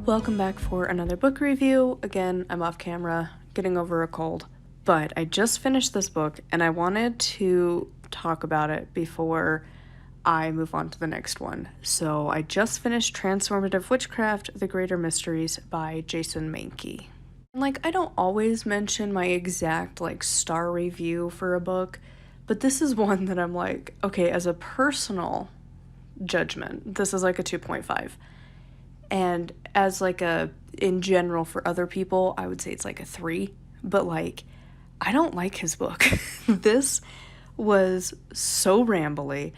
Welcome back for another book review. Again, I'm off camera, getting over a cold, but I just finished this book and I wanted to talk about it before I move on to the next one. So I just finished Transformative Witchcraft, The Greater Mysteries by Jason Mankey. I don't always mention my exact, star review for a book, but this is one that I'm like, okay, as a personal judgment, this is like a 2.5. And as in general for other people, I would say it's like a 3. But I don't like his book. This was so rambly.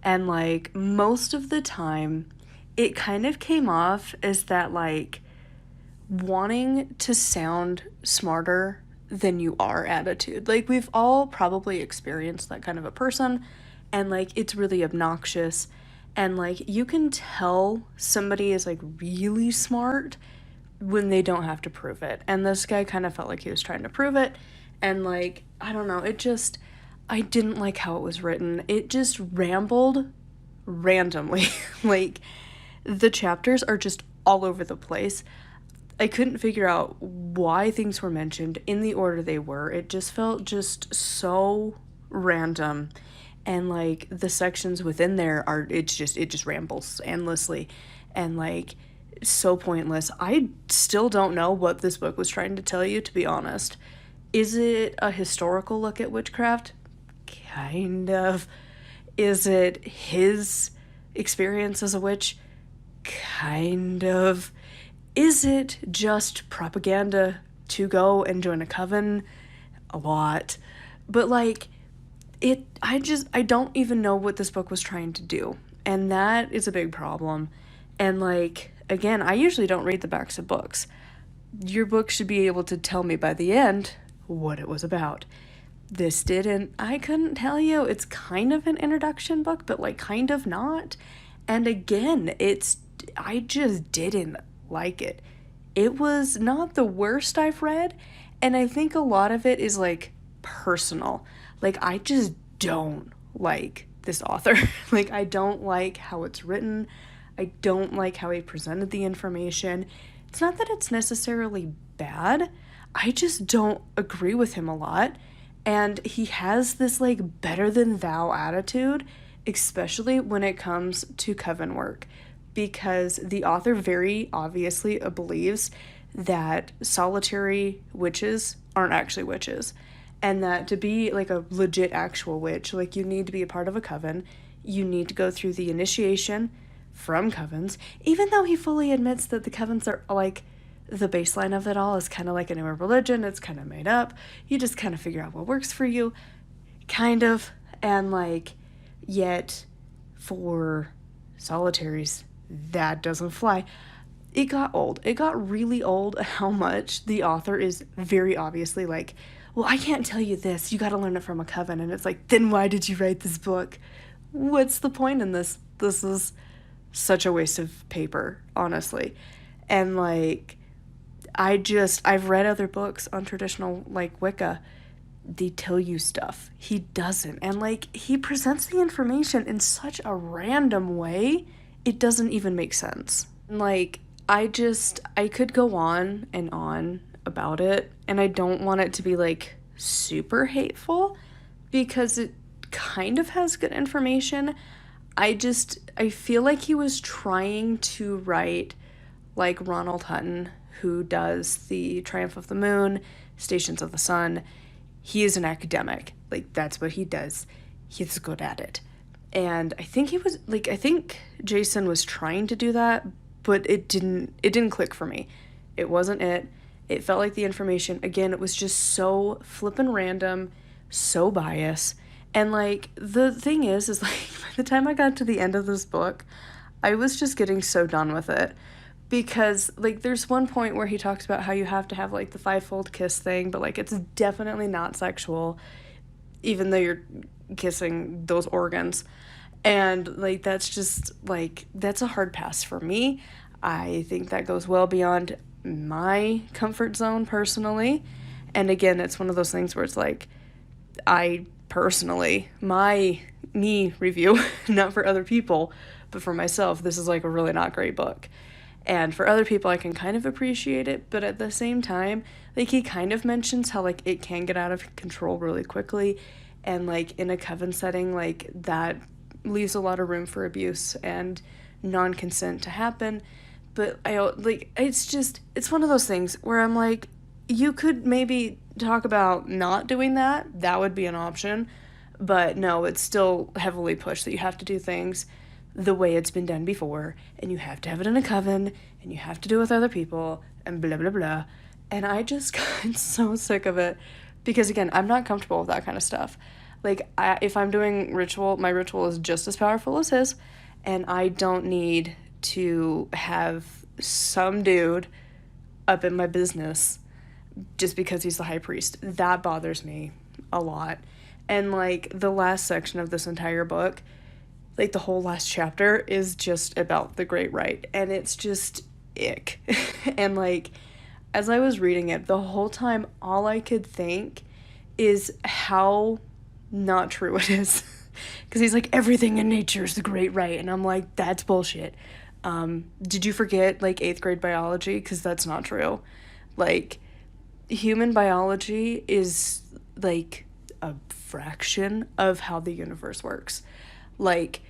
And most of the time, it kind of came off as that wanting to sound smarter than you are attitude. We've all probably experienced that kind of a person. And it's really obnoxious. And you can tell somebody is really smart when they don't have to prove it. And this guy kind of felt like he was trying to prove it. And I don't know, I didn't like how it was written. It just rambled randomly. The chapters are just all over the place. I couldn't figure out why things were mentioned in the order they were. It just felt just so random. And the sections within there it just rambles endlessly and so pointless. I still don't know what this book was trying to tell you, to be honest. Is it a historical look at witchcraft? Kind of. Is it his experience as a witch? Kind of. Is it just propaganda to go and join a coven? A lot. But I don't even know what this book was trying to do. And that is a big problem. And again, I usually don't read the backs of books. Your book should be able to tell me by the end what it was about. This didn't. I couldn't tell you. It's kind of an introduction book, but kind of not. And again, I just didn't like it. It was not the worst I've read. And I think a lot of it is personal. I just don't like this author. I don't like how it's written. I don't like how he presented the information. It's not that it's necessarily bad. I just don't agree with him a lot. And he has this better than thou attitude, especially when it comes to coven work. Because the author very obviously believes that solitary witches aren't actually witches. And that to be a legit actual witch, you need to be a part of a coven. You need to go through the initiation from covens, even though he fully admits that the covens are the baseline of it all is kind of like a newer religion. It's kind of made up. You just kind of figure out what works for you, kind of. And yet for solitaries, that doesn't fly. It got old. It got really old how much the author is very obviously well, I can't tell you this. You got to learn it from a coven. And it's then why did you write this book? What's the point in this? This is such a waste of paper, honestly. And I've read other books on traditional Wicca. They tell you stuff. He doesn't. And he presents the information in such a random way. It doesn't even make sense. I could go on and on about it, and I don't want it to be super hateful because it kind of has good information. I feel like he was trying to write Ronald Hutton, who does the Triumph of the Moon, Stations of the Sun. He is an academic. That's what he does. He's good at it. And I think I think Jason was trying to do that, but it didn't click for me. It wasn't it. It felt like the information, again, it was just so flippin' random, so biased. And the thing is by the time I got to the end of this book, I was just getting so done with it. Because there's one point where he talks about how you have to have the fivefold kiss thing, but it's definitely not sexual, even though you're kissing those organs. And that's just that's a hard pass for me. I think that goes well beyond my comfort zone personally. And again, it's one of those things where it's I personally, me review, not for other people, but for myself, this is a really not great book. And for other people, I can kind of appreciate it, but at the same time, like, he kind of mentions how, like, it can get out of control really quickly, and, like, in a coven setting, like, that leaves a lot of room for abuse and non-consent to happen. But it's one of those things where I'm like, you could maybe talk about not doing that. That would be an option. But no, it's still heavily pushed that you have to do things the way it's been done before, and you have to have it in a coven, and you have to do it with other people, and blah, blah, blah. And I just got so sick of it because, again, I'm not comfortable with that kind of stuff. Like, if I'm doing ritual, my ritual is just as powerful as his, and I don't need to have some dude up in my business just because he's the high priest. That bothers me a lot. And, like, the last section of this entire book, like, the whole last chapter is just about the Great Rite, and it's just ick. And, like, as I was reading it, the whole time, all I could think is how not true it is. Because he's like, everything in nature is the Great Rite, and I'm like, that's bullshit. Did you forget, like, 8th grade biology? Because that's not true. Like, human biology is, like, a fraction of how the universe works. Like,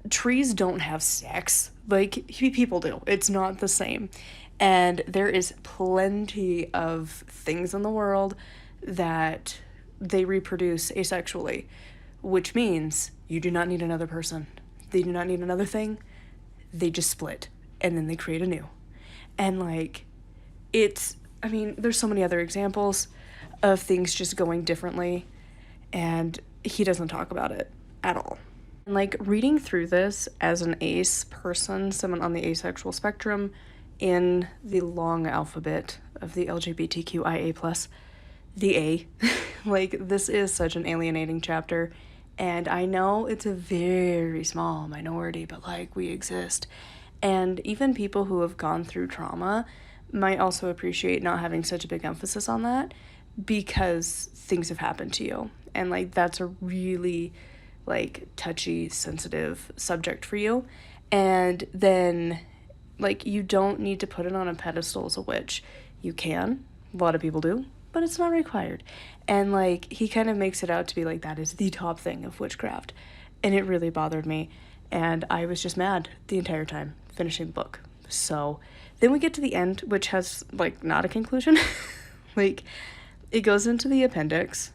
trees don't have sex. Like, people do. It's not the same. And there is plenty of things in the world that they reproduce asexually, which means you do not need another person. They do not need another thing. They just split, and then they create a new. And, like, there's so many other examples of things just going differently, and he doesn't talk about it at all. And, like, reading through this as an ace person, someone on the asexual spectrum, in the long alphabet of the LGBTQIA+, the A, like, this is such an alienating chapter, and I know it's a very small minority, but, like, we exist. And even people who have gone through trauma might also appreciate not having such a big emphasis on that because things have happened to you. And, like, that's a really, like, touchy, sensitive subject for you. And then, like, you don't need to put it on a pedestal as a witch. You can. A lot of people do. But it's not required. And, like, he kind of makes it out to be like that is the top thing of witchcraft. And it really bothered me. And I was just mad the entire time finishing the book. So then we get to the end, which has, like, not a conclusion. Like, it goes into the appendix,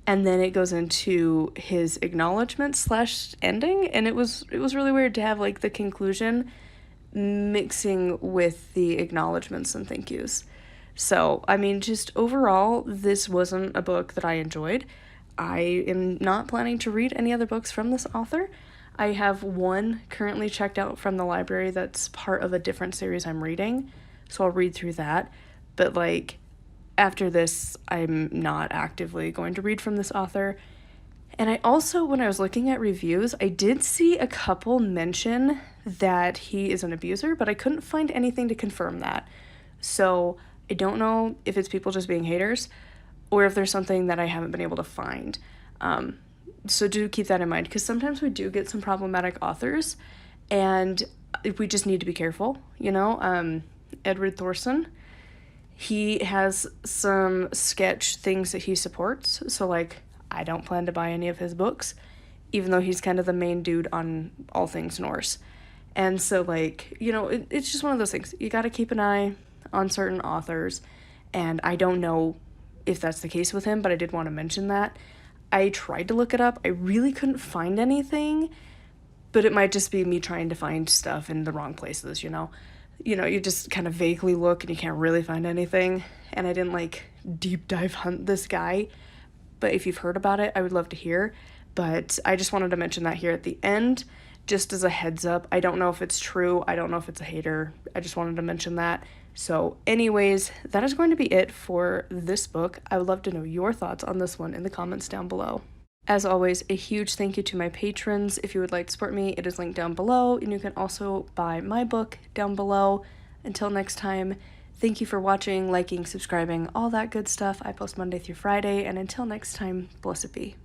and then it goes into his acknowledgement / ending, and it was really weird to have, like, the conclusion mixing with the acknowledgements and thank yous. So, I mean, just overall, this wasn't a book that I enjoyed. I am not planning to read any other books from this author. I have one currently checked out from the library that's part of a different series I'm reading, so I'll read through that. But, like, after this, I'm not actively going to read from this author. And I also, when I was looking at reviews, I did see a couple mention that he is an abuser, but I couldn't find anything to confirm that. So I don't know if it's people just being haters or if there's something that I haven't been able to find. So do keep that in mind, because sometimes we do get some problematic authors, and we just need to be careful, you know? Edward Thorson, he has some sketch things that he supports, so, like, I don't plan to buy any of his books, even though he's kind of the main dude on all things Norse. And so, like, you know, it's just one of those things. You gotta keep an eye on certain authors, and I don't know if that's the case with him, but I did want to mention that. I tried to look it up. I really couldn't find anything, but it might just be me trying to find stuff in the wrong places, you know? You know, you just kind of vaguely look and you can't really find anything, and I didn't, like, deep dive hunt this guy, but if you've heard about it, I would love to hear. But I just wanted to mention that here at the end, just as a heads up. I don't know if it's true. I don't know if it's a hater. I just wanted to mention that. So anyways, that is going to be it for this book. I would love to know your thoughts on this one in the comments down below. As always, a huge thank you to my patrons. If you would like to support me, it is linked down below, and you can also buy my book down below. Until next time, thank you for watching, liking, subscribing, all that good stuff. I post Monday through Friday, and until next time, blessed be.